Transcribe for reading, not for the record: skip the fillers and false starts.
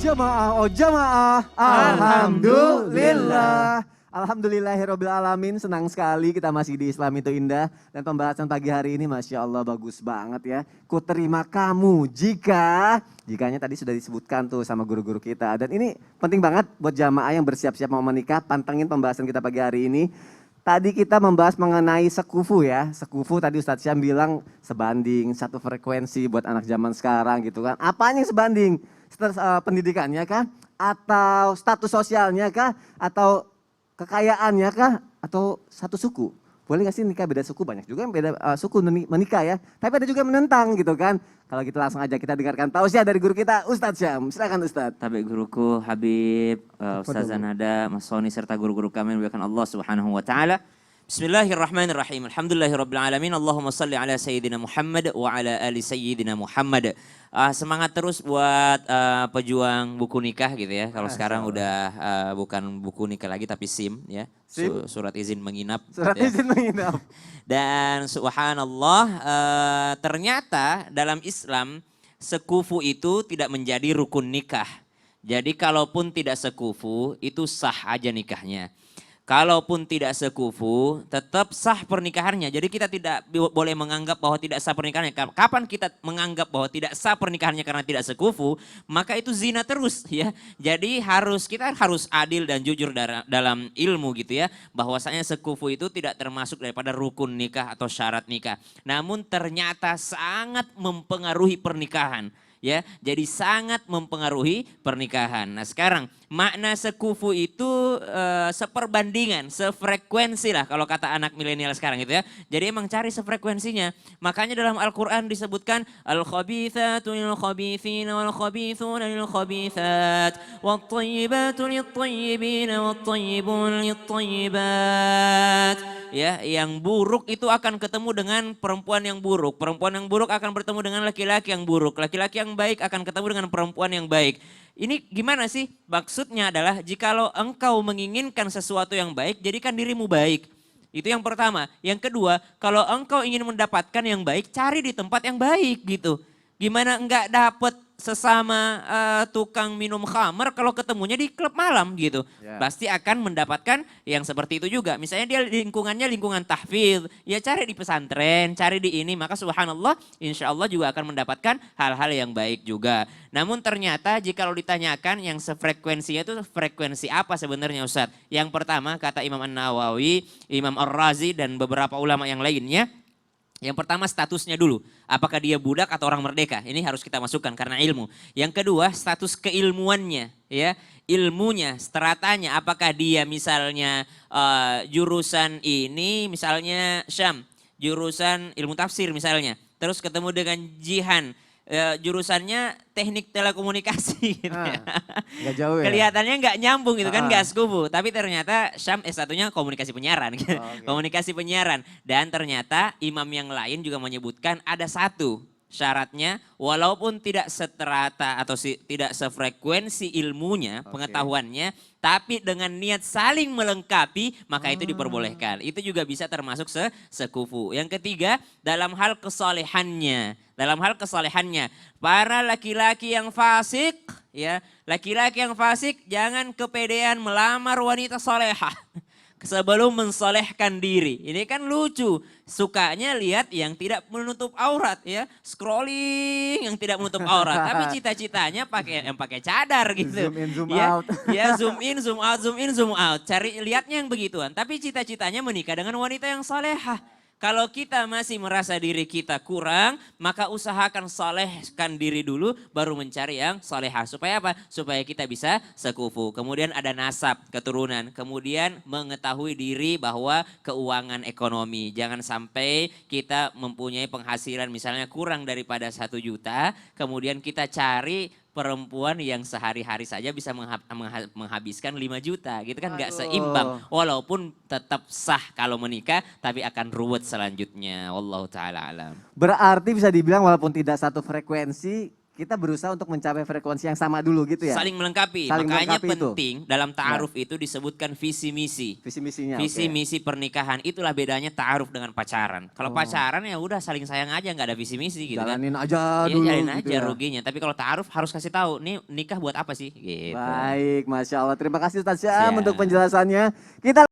Oh jamaah, alhamdulillah. Alhamdulillahirabbil alamin, senang sekali kita masih di Islam itu Indah. Dan pembahasan pagi hari ini Masya Allah bagus banget ya. Ku terima kamu jikanya tadi sudah disebutkan tuh sama guru-guru kita. Dan ini penting banget buat jamaah yang bersiap-siap mau menikah, pantengin pembahasan kita pagi hari ini. Tadi kita membahas mengenai sekufu ya. Sekufu tadi Ustadz Syam bilang sebanding, satu frekuensi buat anak zaman sekarang gitu kan. Apanya yang sebanding? Pendidikannya kah? Atau status sosialnya kah? Atau kekayaannya kah? Atau satu suku? Boleh gak sih nikah beda suku? Banyak juga yang beda suku menikah ya. Tapi ada juga yang menentang gitu kan. Kalau gitu langsung aja kita dengarkan tausiah dari guru kita Ustadz Syam. Silakan Ustadz. Tabi guruku Habib, Ustazah Nada, Mas Soni serta guru-guru kami yang dimuliakan Allah Subhanahu wa taala. Bismillahirrahmanirrahim. Alhamdulillahirabbil alamin. Allahumma shalli ala sayyidina Muhammad wa ala ali sayyidina Muhammad. Semangat terus buat pejuang buku nikah gitu ya. Kalau sekarang udah bukan buku nikah lagi tapi SIM ya. Surat izin menginap. Surat gitu ya. izin menginap. Dan subhanallah ternyata dalam Islam sekufu itu tidak menjadi rukun nikah. Jadi kalaupun tidak sekufu itu sah aja nikahnya. Kalaupun tidak sekufu tetap sah pernikahannya. Jadi kita tidak boleh menganggap bahwa tidak sah pernikahannya. Kapan kita menganggap bahwa tidak sah pernikahannya karena tidak sekufu, maka itu zina terus ya. Jadi kita harus adil dan jujur dalam ilmu gitu ya. Bahwasanya sekufu itu tidak termasuk daripada rukun nikah atau syarat nikah. Namun ternyata sangat mempengaruhi pernikahan. Ya, jadi sangat mempengaruhi pernikahan. Nah sekarang makna sekufu itu seperbandingan, sefrekuensi lah kalau kata anak milenial sekarang gitu ya. Jadi emang cari sefrekuensinya. Makanya dalam Al-Quran disebutkan al-khabithatu lil-khabithina wal-khabithuna lil-khabithat wat-tayyibatu lit-tayyibina wat-tayyibun lit-tayyibat. Ya, yang buruk itu akan ketemu dengan perempuan yang buruk. Perempuan yang buruk akan bertemu dengan laki-laki yang buruk. Laki-laki yang baik akan ketemu dengan perempuan yang baik. Ini gimana sih? Maksudnya adalah jikalau engkau menginginkan sesuatu yang baik, jadikan dirimu baik. Itu yang pertama. Yang kedua, kalau engkau ingin mendapatkan yang baik, cari di tempat yang baik gitu. Gimana enggak dapat sesama tukang minum khamar kalau ketemunya di klub malam gitu. Yeah. Pasti akan mendapatkan yang seperti itu juga. Misalnya dia lingkungannya lingkungan tahfidz, ya cari di pesantren, cari di ini. Maka subhanallah insya Allah juga akan mendapatkan hal-hal yang baik juga. Namun ternyata jika ditanyakan yang sefrekuensinya itu frekuensi apa sebenarnya Ustadz? Yang pertama kata Imam An-Nawawi, Imam Ar-Razi dan beberapa ulama yang lainnya. Yang pertama statusnya dulu, apakah dia budak atau orang merdeka, ini harus kita masukkan karena ilmu. Yang kedua status keilmuannya, ya ilmunya, stratanya, apakah dia misalnya jurusan ini misalnya Syam, jurusan ilmu tafsir misalnya, terus ketemu dengan Jihan, jurusannya teknik telekomunikasi gitu ya. Gak jauh ya. Kelihatannya nggak nyambung gitu kan, nggak sekufu. Tapi ternyata Syam S1-nya komunikasi penyiaran. Gitu. Okay. Komunikasi penyiaran. Dan ternyata imam yang lain juga menyebutkan ada satu syaratnya, walaupun tidak seterata atau tidak sefrekuensi ilmunya, pengetahuannya, tapi dengan niat saling melengkapi, maka itu diperbolehkan. Itu juga bisa termasuk sekufu. Yang ketiga, dalam hal kesalehannya. Dalam hal kesalehannya, para laki-laki yang fasik, ya laki-laki yang fasik jangan kepedean melamar wanita solehah sebelum mensolehkan diri. Ini kan lucu, sukanya lihat yang tidak menutup aurat ya, scrolling yang tidak menutup aurat, tapi cita-citanya pakai cadar gitu. Zoom in, zoom ya, out. Ya zoom in, zoom out, zoom in, zoom out. Cari lihatnya yang begituan, tapi cita-citanya menikah dengan wanita yang solehah. Kalau kita masih merasa diri kita kurang, maka usahakan solehkan diri dulu, baru mencari yang solehah. Supaya apa? Supaya kita bisa sekufu. Kemudian ada nasab, keturunan. Kemudian mengetahui diri bahwa keuangan ekonomi. Jangan sampai kita mempunyai penghasilan misalnya kurang daripada 1 juta, kemudian kita cari perempuan yang sehari-hari saja bisa menghabiskan 5 juta gitu kan, nggak seimbang. Walaupun tetap sah kalau menikah tapi akan ruwet selanjutnya. Wallahu ta'ala alam. Berarti bisa dibilang walaupun tidak satu frekuensi, kita berusaha untuk mencapai frekuensi yang sama dulu gitu ya. Saling melengkapi. Saling Makanya melengkapi itu. penting dalam ta'aruf itu disebutkan visi misi. Visi misinya. Visi oke. misi pernikahan itulah bedanya ta'aruf dengan pacaran. Kalau Oh. pacaran ya udah saling sayang aja nggak ada visi misi gitu kan. Jalanin aja Iya dulu jalin gitu aja ya. ruginya. Tapi kalau ta'aruf harus kasih tahu nih nikah buat apa sih gitu. Baik, Masya Allah. Terima kasih Ustaz Syam Siap. untuk penjelasannya. Kita